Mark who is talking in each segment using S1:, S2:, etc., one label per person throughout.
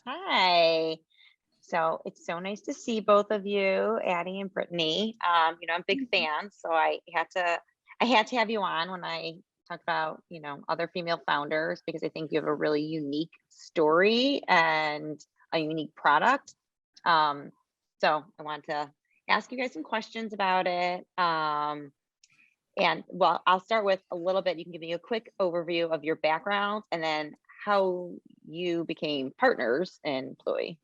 S1: Hi. So it's so nice to see both of you, Addie and Brittany. I'm a big fan, so I had to have you on when I talked about, other female founders because I think you have a really unique story and a unique product. Um, so I want to ask you guys some questions about it. And well, I'll start with a little bit. You can give me a quick overview of your background and then how you became partners in Pluie.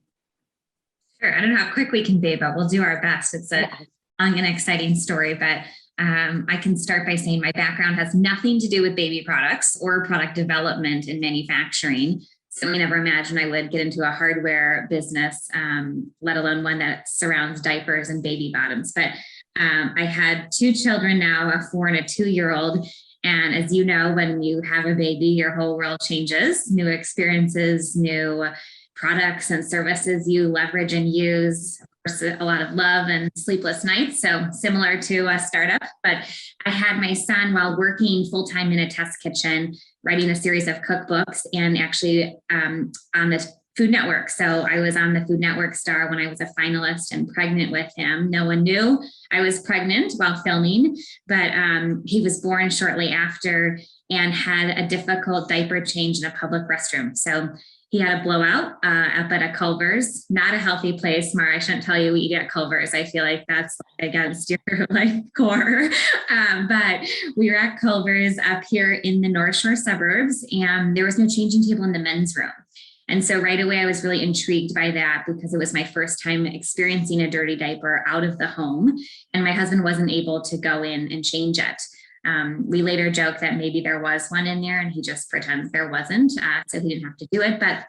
S2: Sure. I don't know how quick we can be, but we'll do our best. It's a
S1: Yes.
S2: long and exciting story, but I can start by saying my background has nothing to do with baby products or product development and manufacturing. So I never imagined I would get into a hardware business, let alone one that surrounds diapers and baby bottoms. But I had two children now, a 4 and a 2-year-old. And as you know, when you have a baby, your whole world changes, new experiences, new products and services you leverage and use. Of course, a lot of love and sleepless nights. So similar to a startup, but I had my son while working full-time in a test kitchen, writing a series of cookbooks and actually on the Food Network. So I was on the Food Network star when I was a finalist and pregnant with him. No one knew I was pregnant while filming, but he was born shortly after and had a difficult diaper change in a public restroom. So he had a blowout up at a Culver's, not a healthy place. Mara, I shouldn't tell you we eat at Culver's. I feel like that's against your core. But we were at Culver's up here in the North Shore suburbs, and there was no changing table in the men's room. And so right away, I was really intrigued by that because it was my first time experiencing a dirty diaper out of the home, and my husband wasn't able to go in and change it. We later joke that maybe there was one in there and he just pretends there wasn't, so he didn't have to do it. But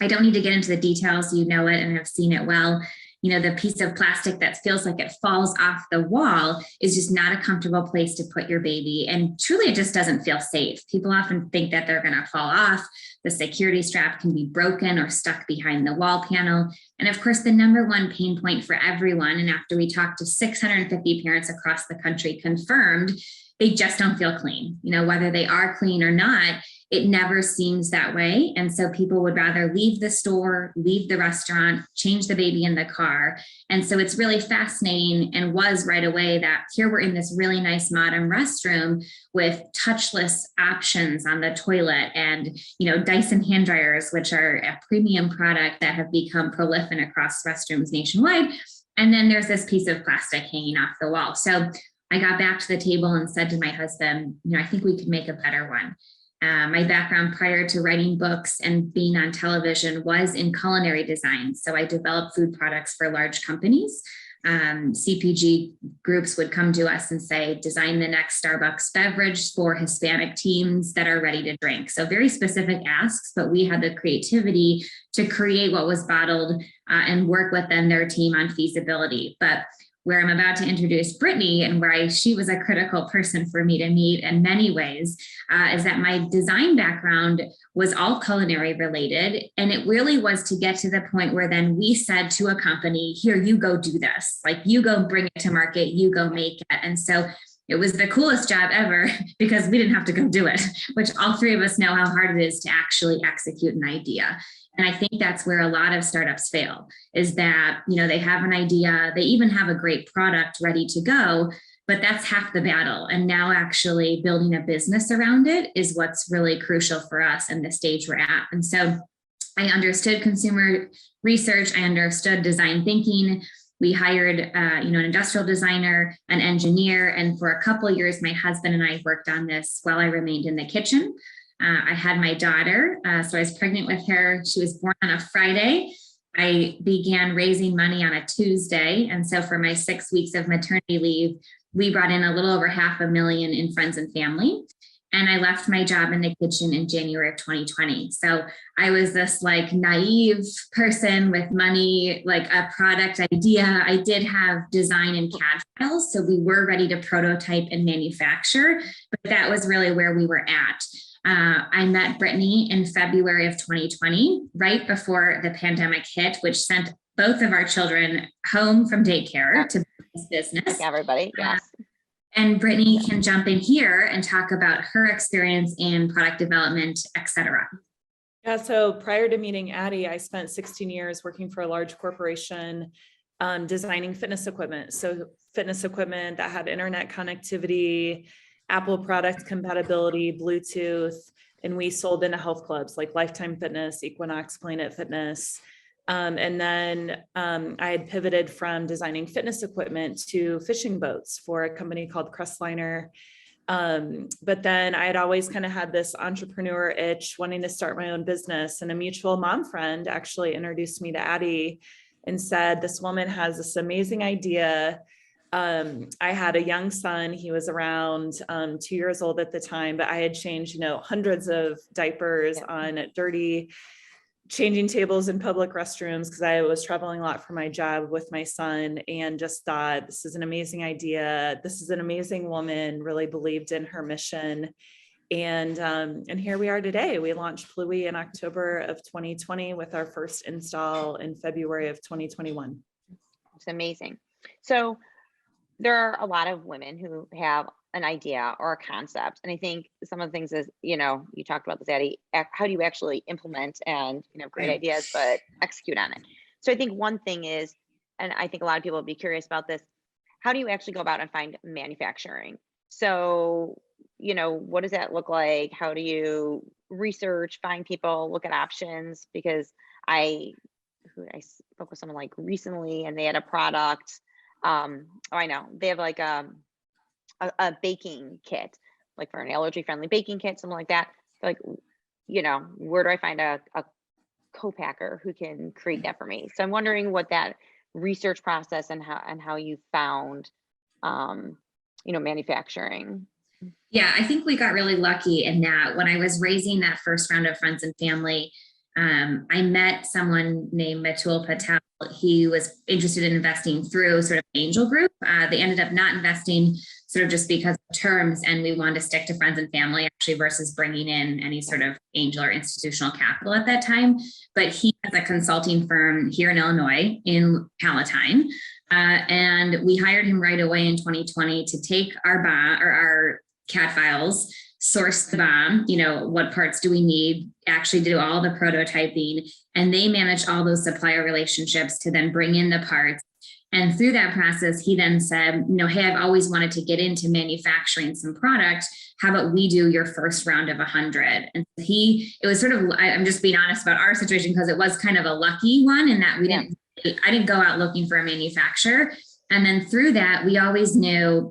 S2: I don't need to get into the details. You know it and have seen it well. The piece of plastic that feels like it falls off the wall is just not a comfortable place to put your baby. And truly, it just doesn't feel safe. People often think that they're going to fall off. The security strap can be broken or stuck behind the wall panel. And of course, the number one pain point for everyone, and after we talked to 650 parents across the country, confirmed they just don't feel clean. Whether they are clean or not, it never seems that way. And so people would rather leave the store, leave the restaurant, change the baby in the car. And so it's really fascinating, and was right away, that here we're in this really nice modern restroom with touchless options on the toilet and, Dyson hand dryers, which are a premium product that have become prolific across restrooms nationwide. And then there's this piece of plastic hanging off the wall. So I got back to the table and said to my husband, I think we could make a better one. My background prior to writing books and being on television was in culinary design. So I developed food products for large companies. CPG groups would come to us and say, design the next Starbucks beverage for Hispanic teams that are ready to drink. So very specific asks, but we had the creativity to create what was bottled and work with then their team on feasibility. But where I'm about to introduce Brittany and where she was a critical person for me to meet in many ways, is that my design background was all culinary related. And it really was to get to the point where then we said to a company, here, you go do this. Like, you go bring it to market, you go make it. And so it was the coolest job ever because we didn't have to go do it, which all three of us know how hard it is to actually execute an idea. And I think that's where a lot of startups fail, is that, they have an idea, they even have a great product ready to go, but that's half the battle. And now actually building a business around it is what's really crucial for us and the stage we're at. And so I understood consumer research, I understood design thinking. We hired, an industrial designer, an engineer, and for a couple of years, my husband and I worked on this while I remained in the kitchen. I had my daughter, so I was pregnant with her. She was born on a Friday. I began raising money on a Tuesday. And so for my 6 weeks of maternity leave, we brought in a little over $500,000 in friends and family. And I left my job in the kitchen in January of 2020. So I was this naive person with money, like a product idea. I did have design and CAD files, so we were ready to prototype and manufacture, but that was really where we were at. I met Brittany in February of 2020, right before the pandemic hit, which sent both of our children home from daycare to this business.
S1: Like everybody, yes.
S2: And Brittany can jump in here and talk about her experience in product development, et cetera.
S3: Yeah, so prior to meeting Addie, I spent 16 years working for a large corporation, designing fitness equipment. So fitness equipment that had internet connectivity, Apple product compatibility, Bluetooth, and we sold into health clubs like Lifetime Fitness, Equinox, Planet Fitness. And then I had pivoted from designing fitness equipment to fishing boats for a company called Crestliner. But then I had always kind of had this entrepreneur itch wanting to start my own business, and a mutual mom friend actually introduced me to Addie and said, this woman has this amazing idea. I had a young son. He was around 2 years old at the time, but I had changed, hundreds of diapers on dirty changing tables in public restrooms because I was traveling a lot for my job with my son, and just thought, this is an amazing idea. This is an amazing woman, really believed in her mission. And here we are today. We launched Pluie in October of 2020 with our first install in February of 2021.
S1: It's amazing. So there are a lot of women who have an idea or a concept. And I think some of the things is, you talked about this, Addie, how do you actually implement and, great ideas, but execute on it? So I think one thing is, and I think a lot of people will be curious about this, how do you actually go about and find manufacturing? So, what does that look like? How do you research, find people, look at options? Because I spoke with someone like recently, and they had a product. I know they have like a baking kit, like for an allergy friendly baking kit, something like that. Like, where do I find a co-packer who can create that for me? So I'm wondering what that research process and how you found, manufacturing.
S2: Yeah, I think we got really lucky in that when I was raising that first round of friends and family, I met someone named Matul Patel. He was interested in investing through sort of angel group. They ended up not investing sort of just because of terms, and we wanted to stick to friends and family actually versus bringing in any sort of angel or institutional capital at that time. But he has a consulting firm here in Illinois in Palatine. And we hired him right away in 2020 to take our CAD files, source the BOM, what parts do we need, actually do all the prototyping, and they manage all those supplier relationships to then bring in the parts. And through that process, he then said, hey, I've always wanted to get into manufacturing some product. How about we do your first round of 100? And it was sort of, I'm just being honest about our situation because it was kind of a lucky one in that I didn't go out looking for a manufacturer. And then through that, we always knew,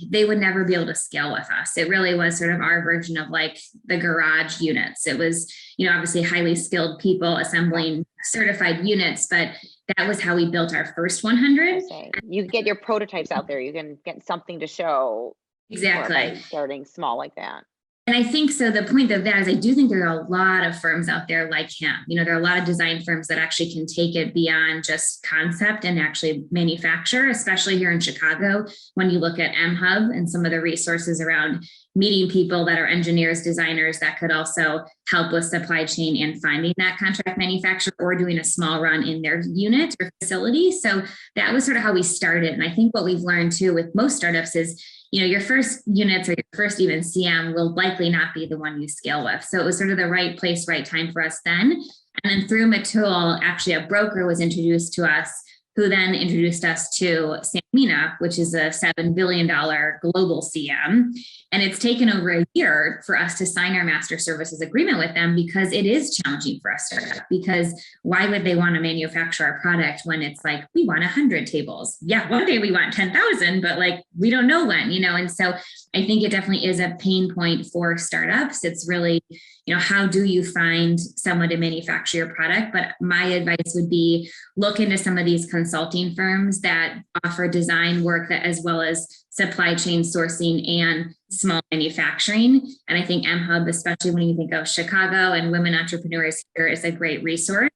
S2: they would never be able to scale with us. It really was sort of our version of like the garage units. It was, obviously highly skilled people assembling certified units, but that was how we built our first 100.
S1: Okay. You get your prototypes out there. You can get something to show.
S2: Exactly.
S1: Starting small like that.
S2: And I think so. The point of that is I do think there are a lot of firms out there like him. There are a lot of design firms that actually can take it beyond just concept and actually manufacture, especially here in Chicago. When you look at M-Hub and some of the resources around meeting people that are engineers, designers that could also help with supply chain and finding that contract manufacturer or doing a small run in their unit or facility. So that was sort of how we started. And I think what we've learned too with most startups is, your first units or your first even CM will likely not be the one you scale with. So it was sort of the right place, right time for us then. And then through Matul, actually a broker was introduced to us who then introduced us to Sanmina, which is a $7 billion global CM. And it's taken over a year for us to sign our master services agreement with them because it is challenging for us startup. Because why would they want to manufacture our product when it's like, we want 100 tables? Yeah, one day we want 10,000, but like, we don't know when, And so I think it definitely is a pain point for startups. It's really, how do you find someone to manufacture your product? But my advice would be look into some of these consulting firms that offer design work that as well as supply chain sourcing and small manufacturing. And I think M-Hub, especially when you think of Chicago and women entrepreneurs here, is a great resource.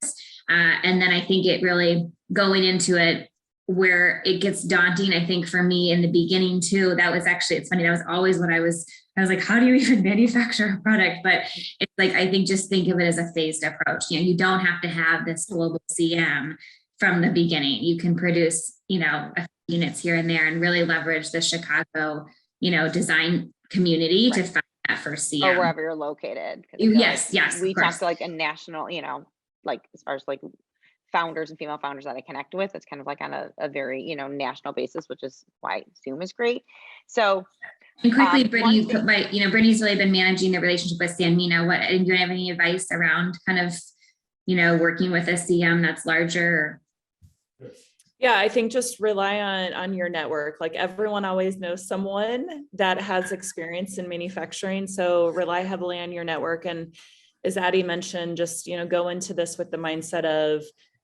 S2: And then I think it really going into it where it gets daunting, I think for me in the beginning too, that was actually, it's funny, that was always what I was like, how do you even manufacture a product? But it's like, I think just think of it as a phased approach. You don't have to have this global CM from the beginning. You can produce, a few units here and there and really leverage the Chicago, design community to find that first CM.
S1: Or wherever you're located. 'Cause I feel
S2: Yes,
S1: like
S2: yes,
S1: we
S2: of course.
S1: talk to like a national, like as far as like founders and female founders that I connect with, it's kind of like on a very, national basis, which is why Zoom is great. So
S2: And quickly,
S1: one
S2: Brittany,
S1: thing,
S2: Brittany's really been managing the relationship with Sanmina. And do you have any advice around kind of, working with a CM that's larger?
S3: Yeah, I think just rely on your network. Like everyone always knows someone that has experience in manufacturing. So rely heavily on your network. And as Addie mentioned, just, go into this with the mindset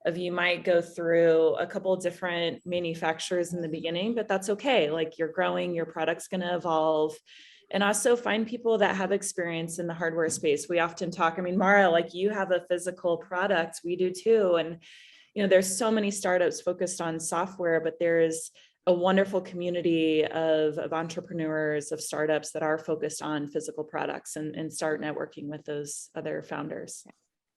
S3: of you might go through a couple of different manufacturers in the beginning, but that's okay. Like you're growing, your product's going to evolve. And also find people that have experience in the hardware space. We often talk, Mara, like you have a physical product, we do too. And there's so many startups focused on software, but there's a wonderful community of entrepreneurs, of startups that are focused on physical products, and start networking with those other founders.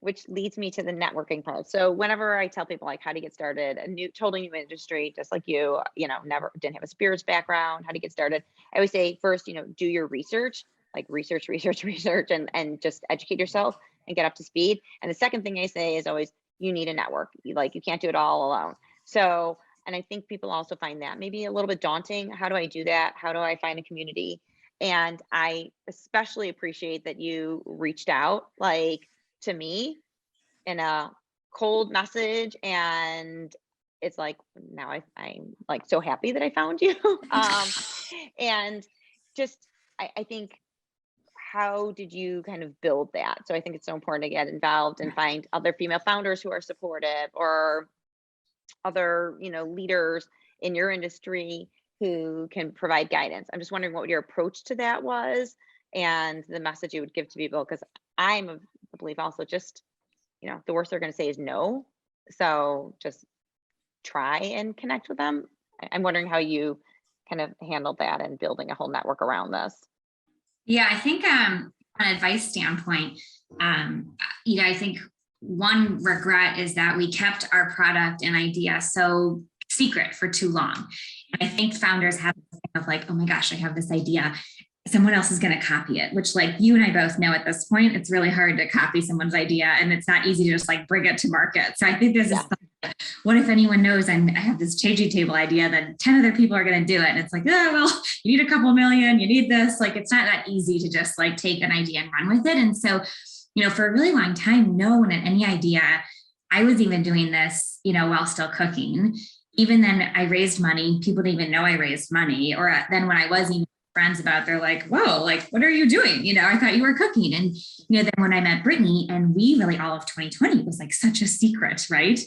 S1: which leads me to the networking part. So whenever I tell people like how to get started, totally new industry, just like you, never didn't have a spirits background, how to get started, I always say first, do your research, like research, and just educate yourself and get up to speed. And the second thing I say is always, you need a network. You can't do it all alone. So, and I think people also find that maybe a little bit daunting. How do I do that? How do I find a community? And I especially appreciate that you reached out to me in a cold message, and it's like now I'm like so happy that I found you. And just I think, how did you kind of build that? So I think it's so important to get involved and find other female founders who are supportive, or other leaders in your industry who can provide guidance. I'm just wondering what your approach to that was, and the message you would give to people, because I'm of the belief also, just the worst they're going to say is no. So just try and connect with them. I'm wondering how you kind of handled that and building a whole network around this.
S2: Yeah, I think on an advice standpoint, I think one regret is that we kept our product and idea so secret for too long. And I think founders have this thing of like, oh my gosh, I have this idea, someone else is going to copy it, which like you and I both know at this point, it's really hard to copy someone's idea, and it's not easy to just like bring it to market. So I think this is what if anyone knows I have this changing table idea, then 10 other people are going to do it. And it's like, oh, well, you need a couple million, you need this. Like, it's not that easy to just like take an idea and run with it. And so, for a really long time, no one had any idea. I was even doing this, while still cooking. Even then I raised money. People didn't even know I raised money. Or then when I was even friends about, they're like, whoa, like, what are you doing? I thought you were cooking. And, then when I met Brittany, and we really, all of 2020 was like such a secret, right?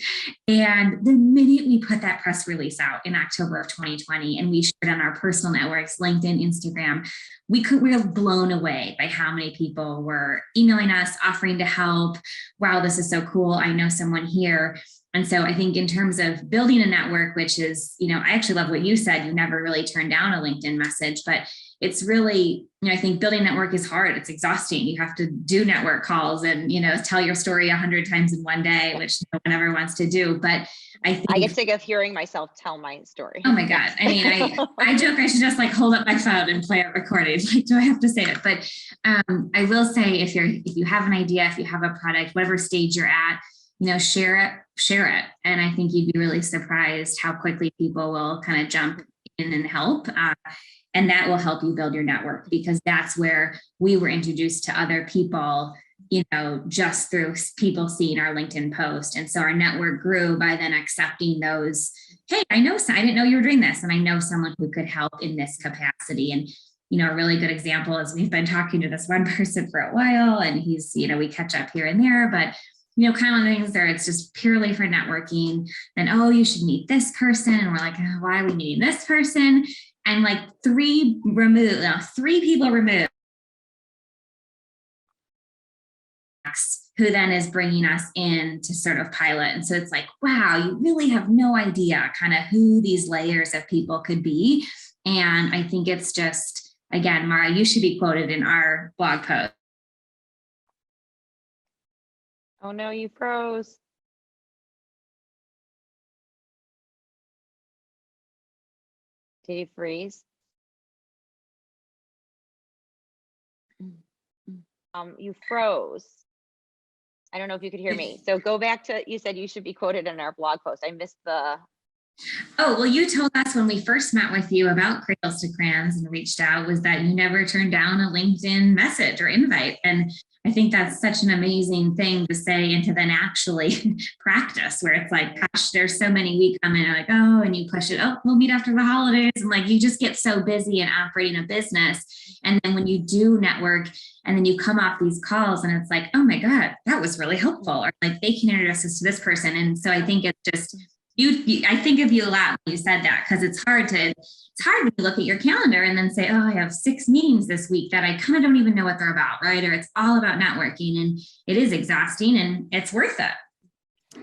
S2: And the minute we put that press release out in October of 2020, and we shared on our personal networks, LinkedIn, Instagram, we were blown away by how many people were emailing us, offering to help. Wow, this is so cool. I know someone here. And so I think in terms of building a network, which is, I actually love what you said, you never really turned down a LinkedIn message, but it's really, I think building a network is hard. It's exhausting. You have to do network calls and, tell your story 100 times in one day, which no one ever wants to do. But I think
S1: I get sick of hearing myself tell my story.
S2: Oh my God. I mean, I joke I should just like hold up my phone and play a recording. Like, do I have to say it? But I will say, if you have an idea, if you have a product, whatever stage you're at, share it. And I think you'd be really surprised how quickly people will kind of jump in and help. And that will help you build your network, because that's where we were introduced to other people, just through people seeing our LinkedIn post. And so our network grew by then accepting those, hey, I didn't know you were doing this, and I know someone who could help in this capacity. And, a really good example is we've been talking to this one person for a while, and he's, we catch up here and there, but kind of things there, it's just purely for networking. Then, oh, you should meet this person. And we're like, oh, why are we meeting this person? And like three people removed, who then is bringing us in to sort of pilot. And so it's like, wow, you really have no idea kind of who these layers of people could be. And I think it's just, again, Mara, you should be quoted in our blog post.
S1: Oh no, you froze. Did you freeze? You froze. I don't know if you could hear me. So go back to, you said you should be quoted in our blog post. I missed the.
S2: Oh, well, you told us when we first met with you about Cradles to Crayons and reached out was that you never turned down a LinkedIn message or invite. And I think that's such an amazing thing to say and to then actually practice, where it's like, gosh, there's so many we come in and like, oh, and you push it, oh, we'll meet after the holidays. And like, you just get so busy and operating a business. And then when you do network and then you come off these calls and it's like, oh my God, that was really helpful. Or like, they can introduce us to this person. And so I think it's just, I think of you a lot when you said that, because it's hard when you look at your calendar and then say, oh, I have 6 meetings this week that I kind of don't even know what they're about, right? Or it's all about networking, and it is exhausting and it's worth it.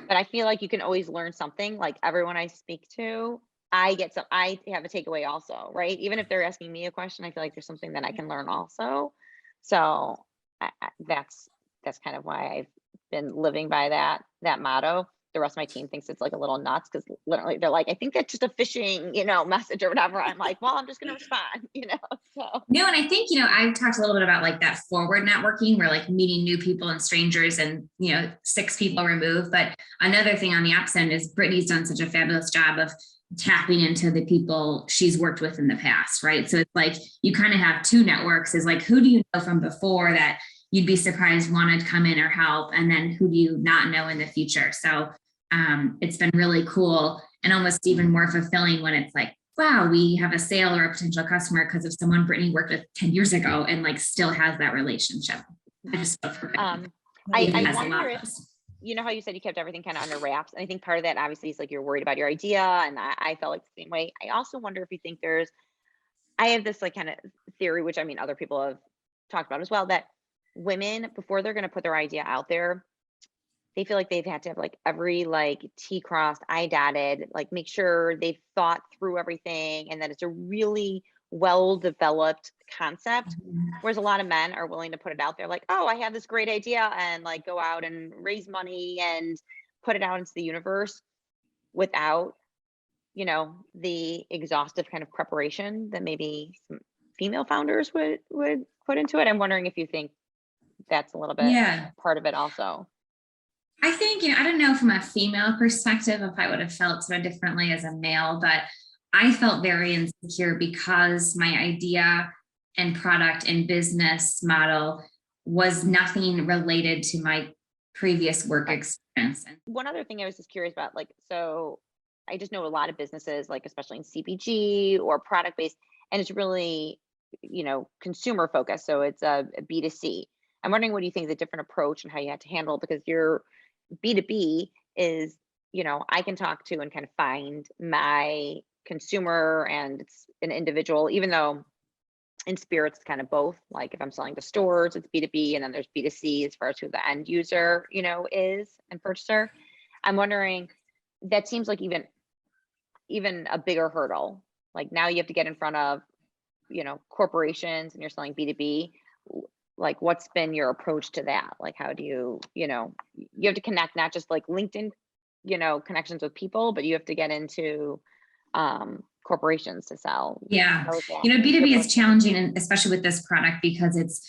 S1: But I feel like you can always learn something. Like everyone I speak to, I have a takeaway also, right? Even if they're asking me a question, I feel like there's something that I can learn also. So that's kind of why I've been living by that motto. The rest of my team thinks it's like a little nuts, because literally they're like, I think that's just a phishing, message or whatever. I'm like, well, I'm just going to respond, so.
S2: No, and I think, I've talked a little bit about like that forward networking, where like meeting new people and strangers and, 6 people removed. But another thing on the opposite end is Brittany's done such a fabulous job of tapping into the people she's worked with in the past, right? So it's like, you kind of have 2 networks, is like, who do you know from before that you'd be surprised wanted to come in or help? And then who do you not know in the future? So it's been really cool and almost even more fulfilling when it's like, wow, we have a sale or a potential customer because of someone Brittany worked with 10 years ago and like still has that relationship. I just love her.
S1: I wonder if, how you said you kept everything kind of under wraps. And I think part of that obviously is like, you're worried about your idea. And I felt like the same way. I also wonder if you think I have this like kind of theory, which I mean, other people have talked about as well, that women, before they're going to put their idea out there, they feel like they've had to have like every like T crossed, I dotted, like make sure they've thought through everything and that it's a really well-developed concept. Whereas a lot of men are willing to put it out there like, oh, I have this great idea, and like go out and raise money and put it out into the universe without, the exhaustive kind of preparation that maybe some female founders would put into it. I'm wondering if you think that's a little bit part of it also.
S2: I think, I don't know from a female perspective if I would have felt so differently as a male, but I felt very insecure because my idea and product and business model was nothing related to my previous work experience.
S1: One other thing I was just curious about, like, so I just know a lot of businesses, like especially in CPG or product based, and it's really, consumer focused. So it's a B2C. I'm wondering, what do you think is a different approach and how you had to handle it? Because your B2B is, I can talk to and kind of find my consumer, and it's an individual, even though in spirits, it's kind of both. Like if I'm selling to stores, it's B2B, and then there's B2C as far as who the end user, is and purchaser. I'm wondering, that seems like even a bigger hurdle. Like now you have to get in front of, corporations, and you're selling B2B. Like what's been your approach to that? Like how do you have to connect not just like LinkedIn, connections with people, but you have to get into corporations to sell.
S2: Yeah. B2B is challenging, and especially with this product, because it's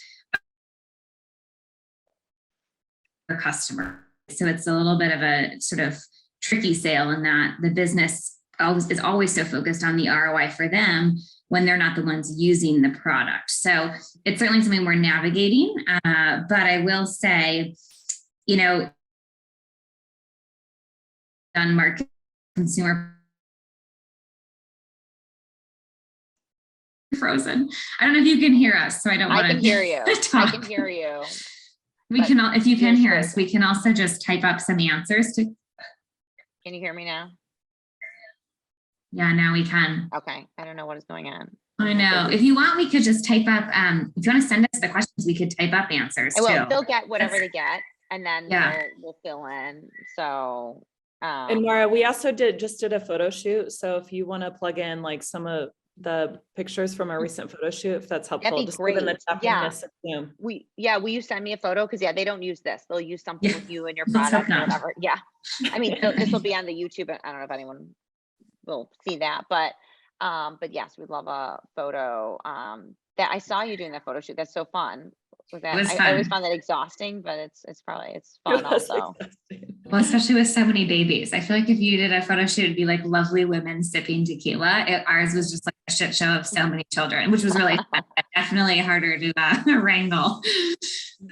S2: a customer. So it's a little bit of a sort of tricky sale in that the business is always so focused on the ROI for them when they're not the ones using the product. So it's certainly something we're navigating. But I will say, on market consumer frozen. I don't know if you can hear us, so I don't want to.
S1: I can hear you.
S2: Talk.
S1: I can hear you.
S2: We can all, if you can hear us, we can also just type up some answers to.
S1: Can you hear me now?
S2: Yeah, now we can.
S1: Okay. I don't know what is going on.
S2: I know. If you want, we could just type up, if you want to send us the questions, we could type up answers too.
S1: They'll get whatever they get, and then we'll fill in. So.
S3: And Mara, we also did a photo shoot. So if you want to plug in like some of the pictures from our recent photo shoot, if that's helpful.
S1: That'd be
S3: just
S1: great. Will you send me a photo? Because they don't use this. They'll use something with you and your product or whatever. Yeah. I mean, this will be on the YouTube. I don't know if anyone will see that, but yes, we'd love a photo. That I saw you doing that photo shoot. That's so fun. with that.
S2: It was
S1: I always
S2: fun.
S1: found that exhausting, but it's fun
S3: It
S1: also.
S3: was exhausting.
S2: Well, especially with so many babies. I feel like if you did a photo shoot, it'd be like lovely women sipping tequila. Ours was just like a shit show of so many children, which was really fun, but definitely harder to wrangle.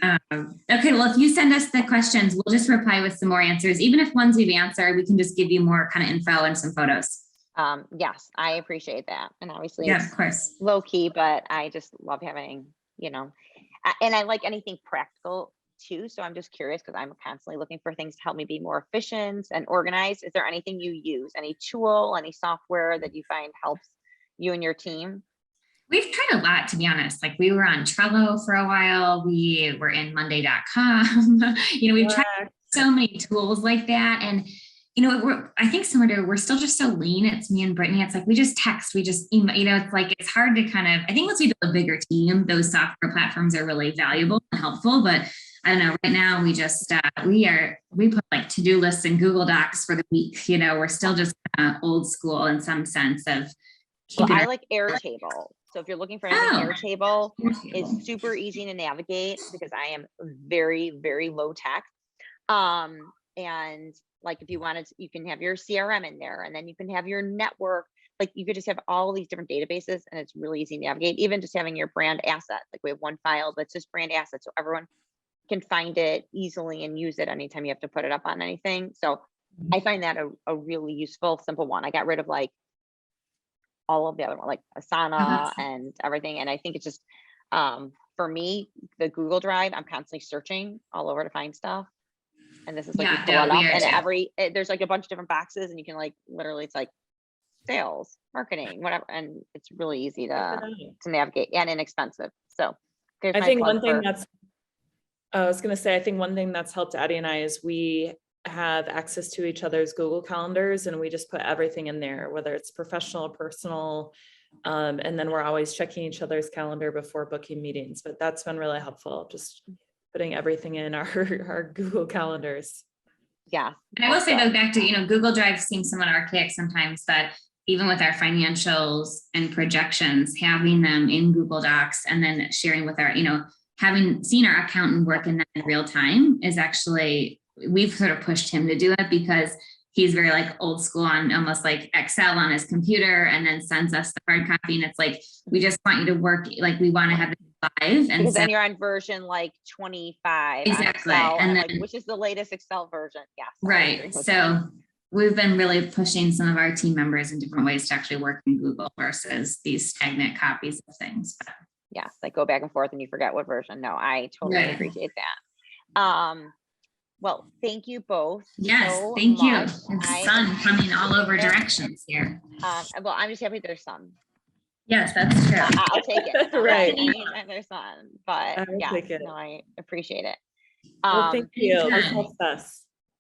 S2: Okay, well, if you send us the questions, we'll just reply with some more answers. Even if ones we've answered, we can just give you more kind of info and some photos.
S1: Yes, I appreciate that. And obviously
S2: Yeah,
S1: it's
S2: of course.
S1: low key, but I just love having, and I like anything practical too. So I'm just curious because I'm constantly looking for things to help me be more efficient and organized. Is there anything you use, any tool, any software that you find helps you and your team?
S2: We've tried a lot, to be honest. Like we were on Trello for a while. We were in Monday.com. We've tried so many tools like that. And, I think similar to, we're still just so lean. It's me and Brittany. It's like, we just text, we just email, it's like, it's hard to I think once we build a bigger team, those software platforms are really valuable and helpful. But I don't know, right now we just, we put like to-do lists in Google Docs for the week. We're still just old school in some sense of
S1: Well,
S2: keeping.
S1: I like Airtable. So if you're looking for anything, Airtable is
S2: Airtable.
S1: super easy to navigate because I am very, very low tech. And like if you wanted, you can have your CRM in there, and then you can have your network. Like you could just have all these different databases, and it's really easy to navigate. Even just having your brand asset, like we have one file that's just brand assets, so everyone can find it easily and use it anytime you have to put it up on anything. So I find that a really useful, simple one. I got rid of like all of the other one, like Asana and everything. And I think it's just, for me, the Google Drive, I'm constantly searching all over to find stuff. And this is like, you pull it up and there's like a bunch of different boxes, and you can like, literally it's like sales, marketing, whatever. And it's really easy to navigate and inexpensive. So
S3: I think one thing I was going to say, I think one thing that's helped Addie and I is we have access to each other's Google calendars, and we just put everything in there, whether it's professional or personal. And then we're always checking each other's calendar before booking meetings, but that's been really helpful. Just putting everything in our Google calendars.
S1: Yeah.
S2: And I will say though, back to, Google Drive seems somewhat archaic sometimes, but even with our financials and projections, having them in Google Docs and then sharing with our, having seen our accountant work in that in real time is actually, we've sort of pushed him to do it because he's very like old school on almost like Excel on his computer, and then sends us the hard copy. And it's like, we just want you to work, like we want to have it live. And
S1: because then you're on version like 25.
S2: Exactly.
S1: Excel,
S2: and then,
S1: like, which is the latest Excel version. Yes.
S2: Right. So we've been really pushing some of our team members in different ways to actually work in Google versus these stagnant copies of things. But
S1: yes, like go back and forth and you forget what version. No, I totally appreciate that. Well, thank you both.
S2: Yes,
S1: so
S2: thank you.
S1: much.
S2: It's sun coming all over directions here.
S1: Well, I'm just happy there's sun.
S2: Yes, that's true.
S1: I'll take it.
S3: Right.
S1: There's sun, but yeah, no, I appreciate it.
S3: Well, thank you. This helps us.